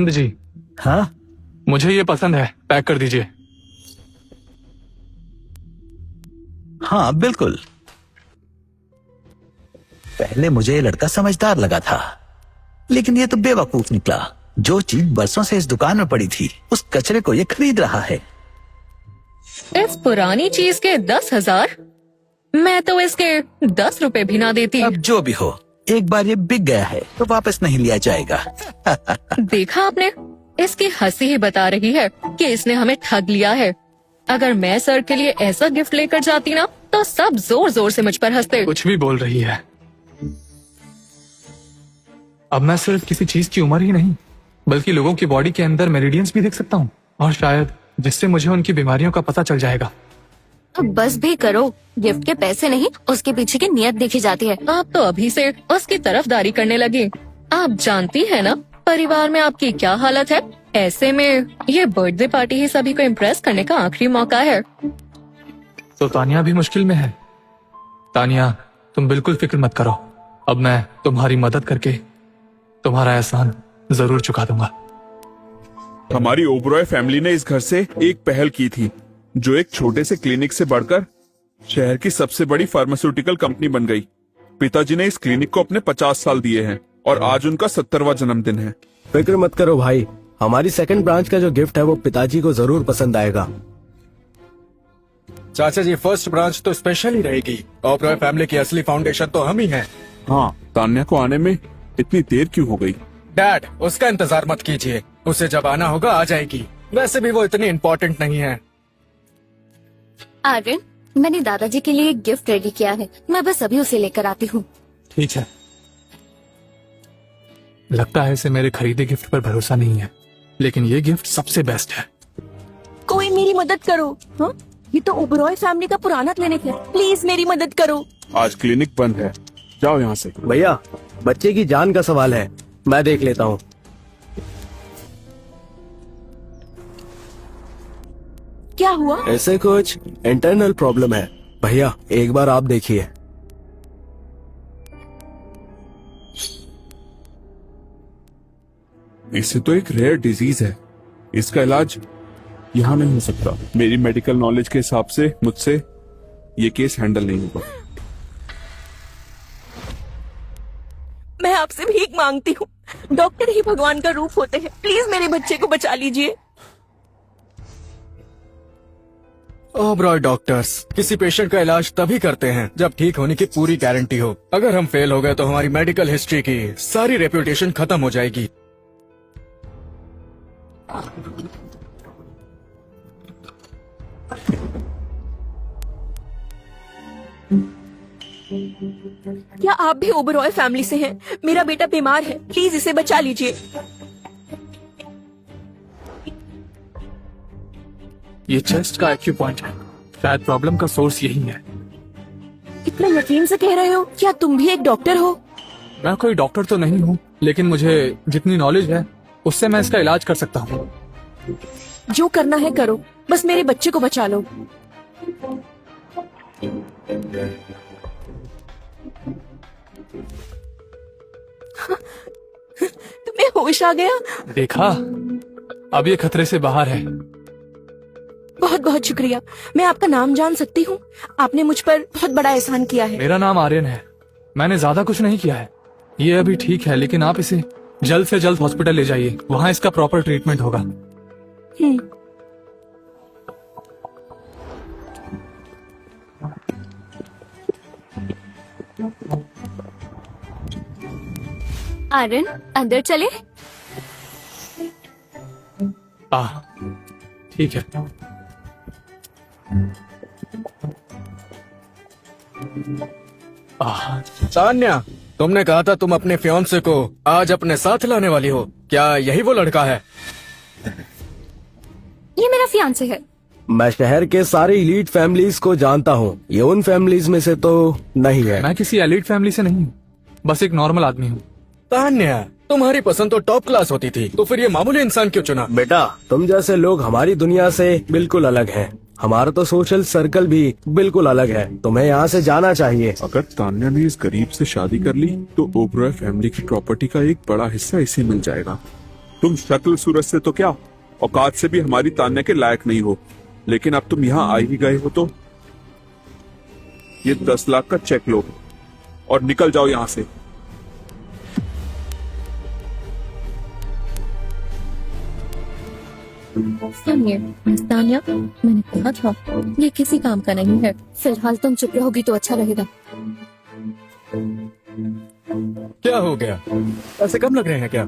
आनंद जी, हाँ मुझे ये पसंद है, पैक कर दीजिए। हाँ बिल्कुल। पहले मुझे ये लड़का समझदार लगा था, लेकिन ये तो बेवकूफ निकला। जो चीज बरसों से इस दुकान में पड़ी थी, उस कचरे को ये खरीद रहा है। इस पुरानी चीज के 10,000? मैं तो इसके 10 रुपए भी ना देती। अब जो भी हो, एक बार ये बिक गया है तो वापस नहीं लिया जाएगा। देखा आपने, इसकी हंसी ही बता रही है कि इसने हमें ठग लिया है। अगर मैं सर के लिए ऐसा गिफ्ट लेकर जाती ना, तो सब जोर जोर से मुझ पर हंसते। कुछ भी बोल रही है। अब मैं सिर्फ किसी चीज की उम्र ही नहीं, बल्कि लोगों की बॉडी के अंदर मेरिडियंस भी देख सकता हूँ, और शायद जिससे मुझे उनकी बीमारियों का पता चल जाएगा। अब बस भी करो, गिफ्ट के पैसे नहीं, उसके पीछे की नियत देखी जाती है। आप तो अभी से उसकी तरफदारी करने लगी। आप जानती है ना परिवार में आपकी क्या हालत है। ऐसे में ये बर्थडे पार्टी ही सभी को इम्प्रेस करने का आखिरी मौका है। तो तानिया भी मुश्किल में है। तानिया, तुम बिल्कुल फिक्र मत करो, अब मैं तुम्हारी मदद करके तुम्हारा एहसान जरूर चुका दूंगा। हमारी ओबरॉय फैमिली ने इस घर से एक पहल की थी, जो एक छोटे से क्लिनिक से बढ़कर शहर की सबसे बड़ी फार्मास्यूटिकल कंपनी बन गई। पिताजी ने इस क्लिनिक को अपने 50 साल दिए हैं और आज उनका 70वां जन्मदिन है। फिक्र मत करो भाई, हमारी सेकंड ब्रांच का जो गिफ्ट है वो पिताजी को जरूर पसंद आएगा। चाचा जी, फर्स्ट ब्रांच तो स्पेशल ही रहेगी। ओबरॉय फैमिली की असली फाउंडेशन तो हम ही हैं। हाँ, तान्या को आने में इतनी देर क्यों हो गई? डैड, उसका इंतजार मत कीजिए, उसे जब आना होगा आ जाएगी। वैसे भी वो इतनी इम्पोर्टेंट नहीं है। आर्यन, मैंने दादाजी के लिए एक गिफ्ट रेडी किया है, मैं बस अभी उसे लेकर आती हूँ। ठीक है। लगता है इसे मेरे खरीदे गिफ्ट पर भरोसा नहीं है, लेकिन ये गिफ्ट सबसे बेस्ट है। कोई मेरी मदद करो। हाँ? ये तो ओबरॉय फैमिली का पुराना क्लिनिक है, प्लीज मेरी मदद करो। आज क्लिनिक बंद है, जाओ यहाँ से। भैया, बच्चे की जान का सवाल है, मैं देख लेता हूँ। क्या हुआ? ऐसे कुछ इंटरनल प्रॉब्लम है। भैया, एक बार आप देखिए। इसे तो एक रेयर डिजीज है, इसका इलाज यहाँ नहीं हो सकता। मेरी मेडिकल नॉलेज के हिसाब से मुझसे ये केस हैंडल नहीं होगा। मैं आपसे भीख मांगती हूँ, डॉक्टर ही भगवान का रूप होते हैं, प्लीज मेरे बच्चे को बचा लीजिए। ओबरॉय डॉक्टर्स किसी पेशेंट का इलाज तभी करते हैं जब ठीक होने की पूरी गारंटी हो। अगर हम फेल हो गए तो हमारी मेडिकल हिस्ट्री की सारी रेप्यूटेशन खत्म हो जाएगी। क्या आप भी ओबरॉय फैमिली से हैं? मेरा बेटा बीमार है, प्लीज इसे बचा लीजिए। ये चेस्ट का IQ पॉइंट है, शायद प्रॉब्लम का सोर्स यही है। इतना यकीन से कह रहे हो? क्या तुम भी एक डॉक्टर हो? मैं कोई डॉक्टर तो नहीं हूँ, लेकिन मुझे जितनी नॉलेज है उससे मैं इसका इलाज कर सकता हूँ। जो करना है करो, बस मेरे बच्चे को बचा लो। तुम्हें होश आ गया? देखा, अब ये खतरे से बाहर है। बहुत बहुत शुक्रिया। मैं आपका नाम जान सकती हूँ? आपने मुझ पर बहुत बड़ा एहसान किया है। मेरा नाम आर्यन है, मैंने ज्यादा कुछ नहीं किया है। ये अभी ठीक है, लेकिन आप इसे जल्द से जल्द हॉस्पिटल ले जाइए, वहाँ इसका प्रॉपर ट्रीटमेंट होगा। आर्यन, अंदर चले? ठीक है। तान्या, तुमने कहा था तुम अपने फियांसे को आज अपने साथ लाने वाली हो, क्या यही वो लड़का है? ये मेरा फियांसे है। मैं शहर के सारे एलीट फैमिलीज को जानता हूँ, ये उन फैमिलीज में से तो नहीं है। मैं किसी एलीट फैमिली से नहीं हूँ, बस एक नॉर्मल आदमी हूँ। तान्या, तुम्हारी पसंद तो टॉप क्लास होती थी, तो फिर ये मामूली इंसान क्यों चुना? बेटा, तुम जैसे लोग हमारी दुनिया से बिल्कुल अलग हैं। हमारा तो सोशल सर्कल भी बिल्कुल अलग है, तुम्हें यहाँ से जाना चाहिए। अगर तान्या ने इस गरीब से शादी कर ली तो ओबरॉय फैमिली की प्रॉपर्टी का एक बड़ा हिस्सा इसे मिल जाएगा। तुम शक्ल सूरत से तो क्या, औकात से भी हमारी तान्या के लायक नहीं हो, लेकिन अब तुम यहाँ आ ही गए हो तो ये 10 लाख का चेक लो और निकल जाओ यहाँ से। सुनिए मिस तानिया, मैंने कहा था ये किसी काम का नहीं है। फिलहाल तुम चुप रहोगी तो अच्छा रहेगा। क्या हो गया? पैसे कम लग रहे हैं क्या?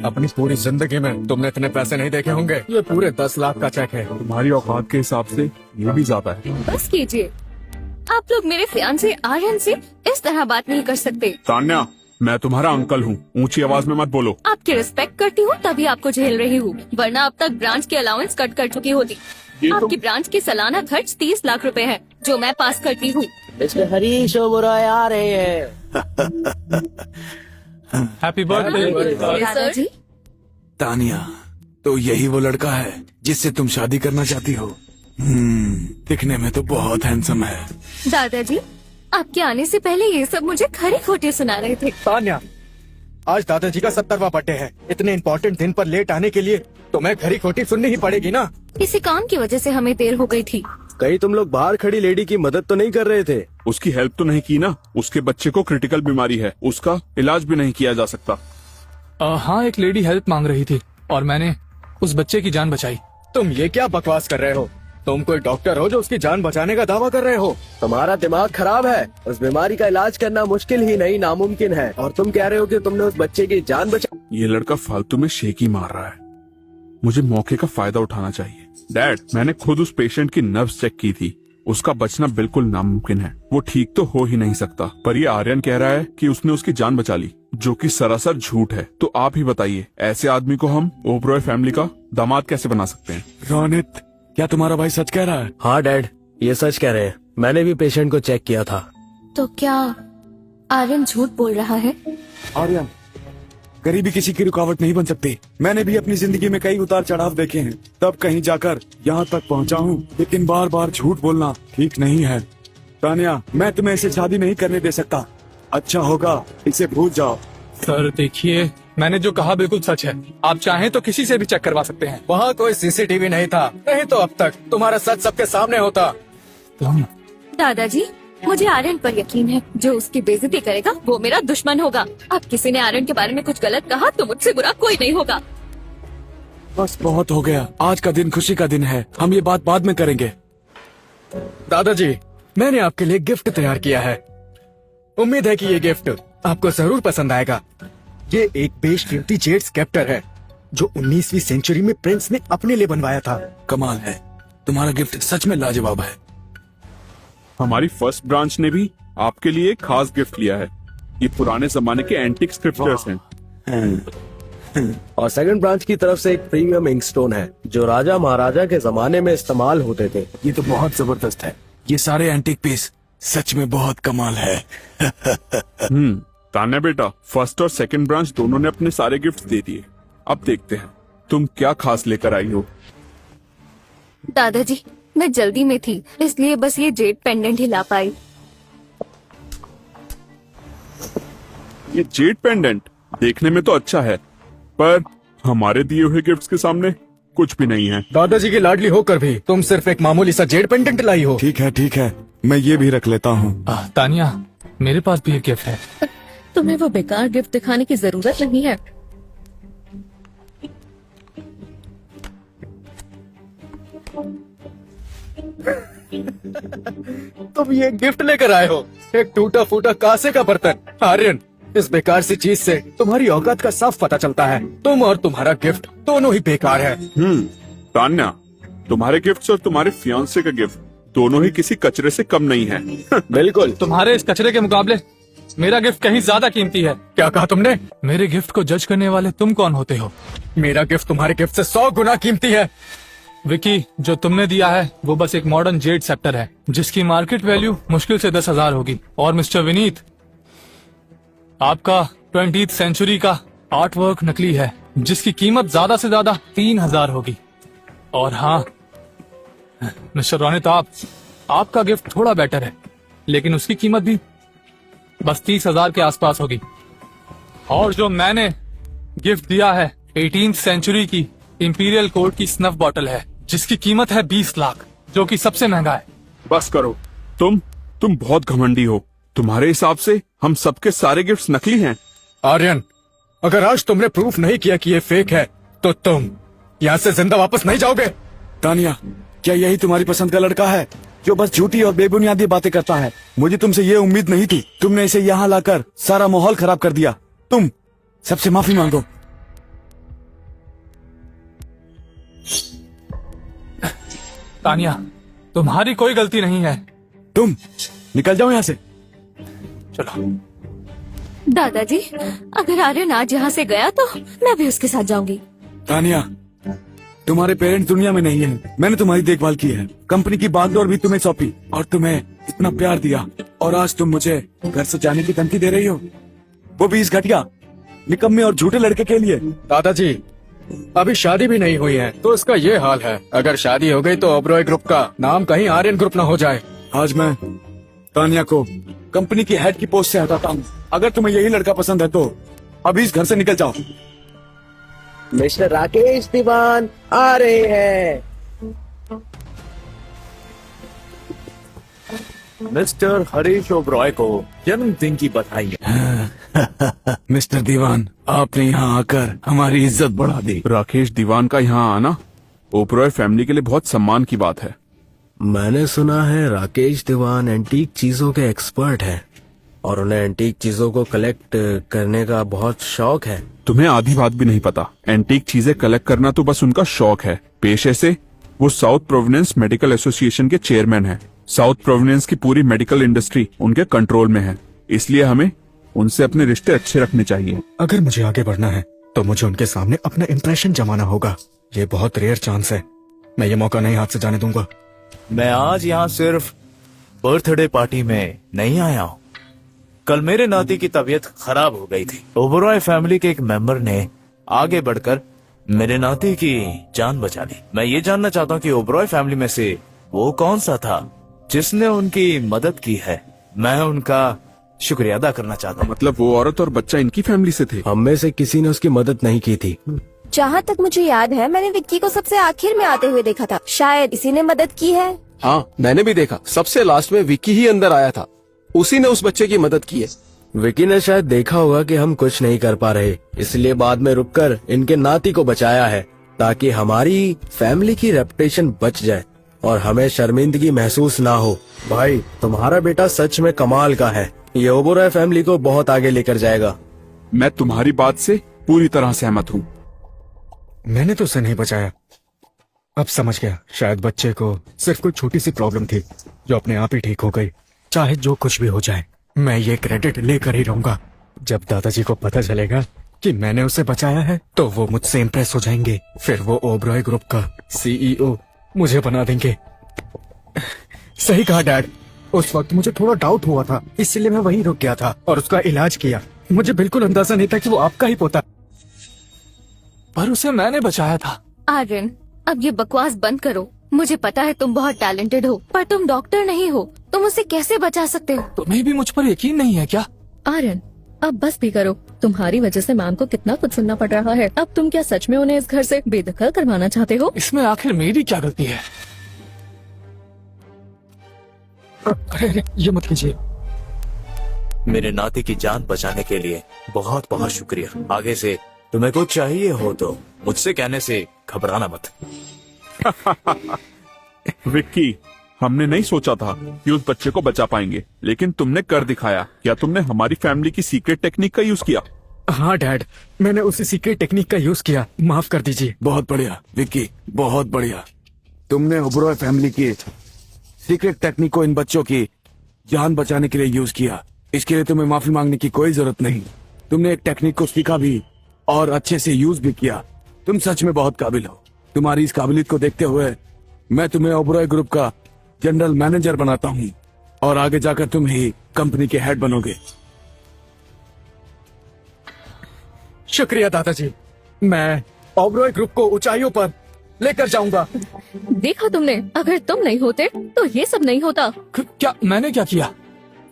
अपनी पूरी जिंदगी में तुमने इतने पैसे नहीं देखे होंगे। ये पूरे 10 लाख का चेक है। तुम्हारी औकात के हिसाब से ये भी ज्यादा है। बस कीजिए, आप लोग मेरे फियांसे आर्यन से इस तरह बात नहीं कर सकते। तान्या, मैं तुम्हारा अंकल हूँ, ऊंची आवाज में मत बोलो। आपकी रिस्पेक्ट करती हूँ तभी आपको झेल रही हूँ, वरना अब तक ब्रांच की अलाउंस कट कर चुकी होती। आपकी ब्रांच की सालाना खर्च 30 लाख रुपए है जो मैं पास करती हूँ। इसमें हरीश और बुराई आ रहे हैं। Happy birthday. दादाजी, तानिया, तो यही वो लड़का है जिससे तुम शादी करना चाहती हो? दिखने में तो बहुत हैंडसम है। दादाजी, आपके आने से पहले ये सब मुझे खरी खोटी सुना रहे थे। तान्या, आज दादाजी का 70वां बर्थडे है। इतने इम्पोर्टेंट दिन पर लेट आने के लिए तुम्हें खरी खोटी सुननी ही पड़ेगी ना। किसी काम की वजह से हमें देर हो गई थी। कहीं तुम लोग बाहर खड़ी लेडी की मदद तो नहीं कर रहे थे? उसकी हेल्प तो नहीं की ना। उसके बच्चे को क्रिटिकल बीमारी है, उसका इलाज भी नहीं किया जा सकता। हाँ, एक लेडी हेल्प मांग रही थी और मैंने उस बच्चे की जान बचाई। तुम ये क्या बकवास कर रहे हो? तुम कोई डॉक्टर हो जो उसकी जान बचाने का दावा कर रहे हो? तुम्हारा दिमाग खराब है। उस बीमारी का इलाज करना मुश्किल ही नहीं नामुमकिन है, और तुम कह रहे हो कि तुमने उस बच्चे की जान बचा। ये लड़का फालतू में शेकी मार रहा है। मुझे मौके का फायदा उठाना चाहिए। डैड, मैंने खुद उस पेशेंट की नर्व्स चेक की थी। उसका बचना बिल्कुल नामुमकिन है। वो ठीक तो हो ही नहीं सकता, पर ये आर्यन कह रहा है कि उसने उसकी जान बचा ली, जो कि सरासर झूठ है। तो आप ही बताइए, ऐसे आदमी को हम ओबरॉय फैमिली का दामाद कैसे बना सकते हैं? रोनित, क्या तुम्हारा भाई सच कह रहा है? हाँ डैड, ये सच कह रहे हैं। मैंने भी पेशेंट को चेक किया था। तो क्या आर्यन झूठ बोल रहा है? आर्यन, गरीबी किसी की रुकावट नहीं बन सकती। मैंने भी अपनी जिंदगी में कई उतार चढ़ाव देखे हैं, तब कहीं जाकर यहाँ तक पहुँचा हूँ। लेकिन बार बार झूठ बोलना ठीक नहीं है। तानिया, मैं तुम्हें इसे शादी नहीं करने दे सकता। अच्छा होगा इसे भूल जाओ। सर देखिए, मैंने जो कहा बिल्कुल सच है। आप चाहें तो किसी से भी चेक करवा सकते हैं। वहाँ कोई सीसीटीवी नहीं था, नहीं तो अब तक तुम्हारा सच सबके सामने होता। दादाजी, मुझे आर्यन पर यकीन है। जो उसकी बेइज्जती करेगा वो मेरा दुश्मन होगा। अब किसी ने आर्यन के बारे में कुछ गलत कहा तो मुझसे बुरा कोई नहीं होगा। बस बहुत हो गया। आज का दिन खुशी का दिन है, हम ये बात बाद में करेंगे। दादाजी, मैंने आपके लिए गिफ्ट तैयार किया है। उम्मीद है कि ये गिफ्ट आपको जरूर पसंद आएगा। ये एक बेशकीमती जेड स्केप्टर है जो 19वीं सेंचुरी में प्रिंस ने अपने लिए बनवाया था। कमाल है, तुम्हारा गिफ्ट सच में लाजवाब है। हमारी फर्स्ट ब्रांच ने भी आपके लिए एक खास गिफ्ट लिया है। ये पुराने जमाने के एंटीक स्क्रिप्चर्स हैं। और सेकंड ब्रांच की तरफ से एक प्रीमियम इंक स्टोन है जो राजा महाराजा के जमाने में इस्तेमाल होते थे। ये तो बहुत जबरदस्त है। ये सारे एंटीक पीस सच में बहुत कमाल है। तान्या बेटा, फर्स्ट और सेकंड ब्रांच दोनों ने अपने सारे गिफ्ट दे दिए। अब देखते हैं तुम क्या खास लेकर आई हो। दादाजी, मैं जल्दी में थी इसलिए बस ये जेड पेंडेंट ही ला पाई। ये जेड पेंडेंट देखने में तो अच्छा है, पर हमारे दिए हुए गिफ्ट्स के सामने कुछ भी नहीं है। दादाजी की लाडली होकर भी तुम सिर्फ एक मामूली सा जेड पेंडेंट लाई हो। ठीक है, मैं ये भी रख लेता हूँ। तानिया, मेरे पास भी एक गिफ्ट है। तुम्हें वो बेकार गिफ्ट दिखाने की जरूरत नहीं है। तुम ये गिफ्ट लेकर आए हो, एक टूटा फूटा कांसे का बर्तन। आर्यन, इस बेकार सी चीज से तुम्हारी औकात का साफ पता चलता है। तुम और तुम्हारा गिफ्ट दोनों ही बेकार है। तान्या, तुम्हारे गिफ्ट्स और तुम्हारे फियांसे का गिफ्ट दोनों ही किसी कचरे से कम नहीं है। बिल्कुल। तुम्हारे इस कचरे के मुकाबले मेरा गिफ्ट कहीं ज्यादा कीमती है। क्या कहा तुमने? मेरे गिफ्ट को जज करने वाले तुम कौन होते हो? मेरा गिफ्ट तुम्हारे गिफ्ट से 100 गुना कीमती है। विकी, जो तुमने दिया है वो बस एक मॉडर्न जेड सेप्टर है जिसकी मार्केट वैल्यू मुश्किल से 10,000 होगी। और मिस्टर विनीत, आपका 20th सेंचुरी का आर्ट वर्क नकली है जिसकी कीमत ज्यादा से ज्यादा 3,000 होगी। और हाँ मिस्टर रोनित, आपका गिफ्ट थोड़ा बेटर है लेकिन उसकी कीमत भी बस 30,000 के आसपास होगी। और जो मैंने गिफ्ट दिया है 18th सेंचुरी की इंपीरियल कोर्ट की स्नफ बॉटल है जिसकी कीमत है 20 लाख, जो कि सबसे महंगा है। बस करो। तुम बहुत घमंडी हो। तुम्हारे हिसाब से हम सबके सारे गिफ्ट्स नकली हैं। आर्यन, अगर आज तुमने प्रूफ नहीं किया कि ये फेक है तो तुम यहाँ से जिंदा वापस नहीं जाओगे। तानिया, क्या यही तुम्हारी पसंद का लड़का है जो बस झूठी और बेबुनियादी बातें करता है? मुझे तुमसे ये उम्मीद नहीं थी। तुमने इसे यहाँ लाकर सारा माहौल खराब कर दिया। तुम सबसे माफी मांगो। तानिया, तुम्हारी कोई गलती नहीं है। तुम निकल जाओ यहाँ से। चलो। दादाजी, अगर आर्यन आज यहाँ से गया तो मैं भी उसके साथ जाऊंगी। तानिया, तुम्हारे पेरेंट्स दुनिया में नहीं है। मैंने तुम्हारी देखभाल की है, कंपनी की बागडोर भी तुम्हें सौंपी और तुम्हें इतना प्यार दिया, और आज तुम मुझे घर से जाने की धमकी दे रही हो, वो भी इस घटिया, निकम्मे और झूठे लड़के के लिए। दादाजी, अभी शादी भी नहीं हुई है तो इसका ये हाल है। अगर शादी हो गई तो ओबरॉय ग्रुप का नाम कहीं आर्यन ग्रुप ना हो जाए। आज मैं तानिया को कंपनी की हेड की पोस्ट से हटाता हूँ। अगर तुम्हें यही लड़का पसंद है तो अभी इस घर से निकल जाओ। मिस्टर राकेश दीवान आ रहे हैं। मिस्टर हरीश ओबरॉय को जन्मदिन की बधाई। मिस्टर दीवान, आपने यहाँ आकर हमारी इज्जत बढ़ा दी। राकेश दीवान का यहाँ आना ओबरॉय फैमिली के लिए बहुत सम्मान की बात है। मैंने सुना है राकेश दीवान एंटीक चीजों के एक्सपर्ट हैं और उन्हें एंटीक चीजों को कलेक्ट करने का बहुत शौक है। तुम्हें आधी बात भी नहीं पता। एंटीक चीजें कलेक्ट करना तो बस उनका शौक है। पेशे से वो साउथ प्रोविडेंस मेडिकल एसोसिएशन के चेयरमैन हैं। साउथ प्रोविडेंस की पूरी मेडिकल इंडस्ट्री उनके कंट्रोल में है, इसलिए हमें उनसे अपने रिश्ते अच्छे रखने चाहिए। अगर मुझे आगे बढ़ना है तो मुझे उनके सामने अपना इम्प्रेशन जमाना होगा। ये बहुत रेयर चांस है, मैं ये मौका नहीं हाथ से जाने दूंगा। मैं आज यहाँ सिर्फ बर्थडे पार्टी में नहीं आया हूँ। कल मेरे नाती की तबीयत खराब हो गई थी। ओबरॉय फैमिली के एक मेंबर ने आगे बढ़कर मेरे नाती की जान बचा ली। मैं ये जानना चाहता हूँ कि ओबरॉय फैमिली में से वो कौन सा था जिसने उनकी मदद की है। मैं उनका शुक्रिया अदा करना चाहता हूँ। मतलब वो औरत और बच्चा इनकी फैमिली से थे? हम में से किसी ने उसकी मदद नहीं की थी। जहाँ तक मुझे याद है, मैंने विक्की को सबसे आखिर में आते हुए देखा था। शायद इसी ने मदद की है। हाँ, मैंने भी देखा। सबसे लास्ट में विक्की ही अंदर आया था, उसी ने उस बच्चे की मदद की है। विक्की ने शायद देखा होगा कि हम कुछ नहीं कर पा रहे, इसलिए बाद में रुककर इनके नाती को बचाया है, ताकि हमारी फैमिली की रेपुटेशन बच जाए और हमें शर्मिंदगी महसूस ना हो। भाई, तुम्हारा बेटा सच में कमाल का है। ये ओबरॉय फैमिली को बहुत आगे लेकर जाएगा। मैं तुम्हारी बात से पूरी तरह सहमत हूँ। मैंने तो उसे नहीं बचाया। अब समझ गया, शायद बच्चे को सिर्फ कोई छोटी सी प्रॉब्लम थी जो अपने आप ही ठीक हो गई। चाहे जो कुछ भी हो जाए, मैं ये क्रेडिट लेकर ही रहूंगा। जब दादाजी को पता चलेगा कि मैंने उसे बचाया है तो वो मुझसे इम्प्रेस हो जाएंगे। फिर वो ओबरॉय ग्रुप का CEO मुझे बना देंगे। सही कहा डैड, उस वक्त मुझे थोड़ा डाउट हुआ था, इसलिए मैं वहीं रुक गया था और उसका इलाज किया। मुझे बिल्कुल अंदाजा नहीं था कि वो आपका ही पोता। पर उसे मैंने बचाया था। आर्यन, अब ये बकवास बंद करो। मुझे पता है तुम बहुत टैलेंटेड हो, पर तुम डॉक्टर नहीं हो। तुम उसे कैसे बचा सकते हो? तुम्हें भी मुझ पर यकीन नहीं है क्या? आर्यन, अब बस भी करो। तुम्हारी वजह से मैम को कितना कुछ सुनना पड़ रहा है। अब तुम क्या सच में उन्हें इस घर से बेदखल करवाना चाहते हो? इसमें आखिर मेरी क्या गलती है? अरे ये मत कीजिए। मेरे नाती की जान बचाने के लिए बहुत बहुत शुक्रिया। आगे से तुम्हें कुछ चाहिए हो तो मुझसे कहने से घबराना मत। विक्की, हमने नहीं सोचा था कि उस बच्चे को बचा पाएंगे, लेकिन तुमने कर दिखाया। क्या तुमने हमारी फैमिली की सीक्रेट टेक्निक का यूज किया? हाँ डैड, मैंने उसी सीक्रेट टेक्निक का यूज किया। माफ कर दीजिए। बहुत बढ़िया विक्की, बहुत बढ़िया। तुमने ओबरॉय फैमिली की सीक्रेट टेक्निक को इन बच्चों की जान बचाने के लिए यूज किया। इसके लिए तुम्हें माफी मांगने की कोई जरूरत नहीं। तुमने एक टेक्निक को सीखा भी और अच्छे से यूज भी किया। तुम सच में बहुत काबिल हो। तुम्हारी इस काबिलियत को देखते हुए मैं तुम्हें ओबरॉय ग्रुप का जनरल मैनेजर बनाता हूँ और आगे जाकर तुम ही कंपनी के हेड बनोगे। शुक्रिया दादाजी, मैं ओबरॉय ग्रुप को ऊंचाइयों पर लेकर जाऊंगा। देखा तुमने, अगर तुम नहीं होते तो ये सब नहीं होता। क्या मैंने क्या किया?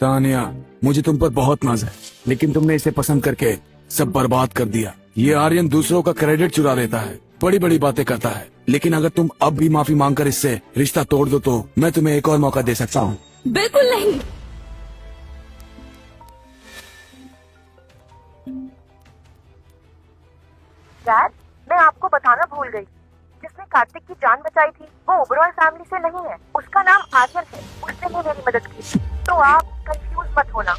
तानिया, मुझे तुम पर बहुत नाज है, लेकिन तुमने इसे पसंद करके सब बर्बाद कर दिया। ये आर्यन दूसरों का क्रेडिट चुरा लेता है, बड़ी बड़ी बातें करता है, लेकिन अगर तुम अब भी माफी मांगकर इससे रिश्ता तोड़ दो तो मैं तुम्हें एक और मौका दे सकता हूँ। बिल्कुल नहीं। डैड, मैं आपको बताना भूल गई, जिसने कार्तिक की जान बचाई थी वो ओबरॉय फैमिली से नहीं है, उसका नाम आर्यन है। उसने ही मेरी मदद की, तो आप कंफ्यूज मत होना।